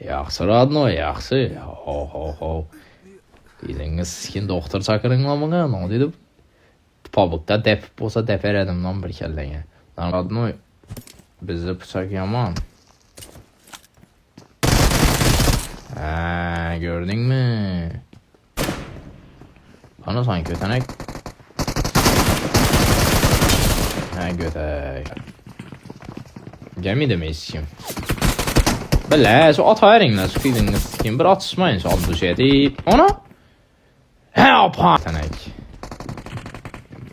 Yaxşı radno, yaxşı. Ho ho ho. Dediniz skin doktor çakırınla mı? Ne dedi? Pabukda dep olsa defer edimden bir kellenge. Lan radno bizi bıçak yaman. Gördün mü? Bana sanki ötenek. Götek. Gəmi demək kim? Belə, şu at ayırınla sıkıydınız kim? Bir atışmayın şu aldı şey deyip. Ona? Apa! Ötenek.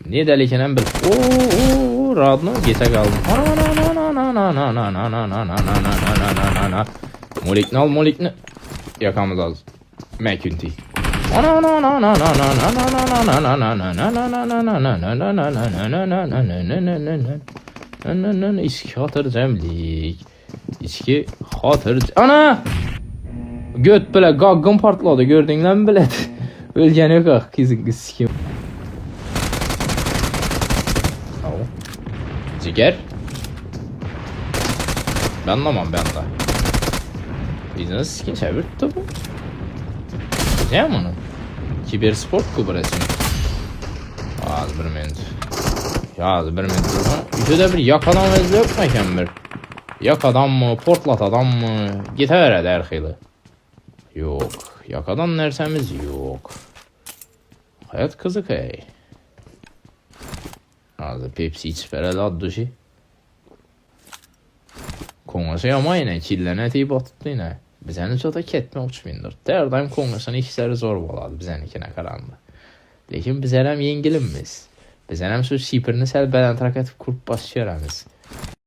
Niye delikenen bir... Ooo, radno geçe kaldım. Molikni al, molikni. Yakamız az. Mekünti. İçki hatırcemlik. İçki hatırcemlik. Ana! Göt böyle gaggın partladı gördüğünden mi biledi? Ölgeni yok ah kızın kız sikim. Ciger. Ben anlamam ben de. Biznes skin çevirdi bu. Ne mi onu? Kibersport kubresi mi? Az bir minut. Az bir minut. Üçüde bir yakadan vezli yok mekan bir. Yakadan mı, portlat adam mı? Gite vere derhili. Yok. Yakadan nersemiz yok. Hayat kızık ey. Az Pepsi iç vere de adduşi. Kongresi ama yine killene teyip atıttı yine. Bizəni çox da ketmə uçmayındır. Dərdayım kongressini ikisləri zor boladı bizənikinə qarandı. Lakin bizərəm yengilimmiz. Bizərəm söz şipirini səlbədən trakatib kurub başlayaramiz.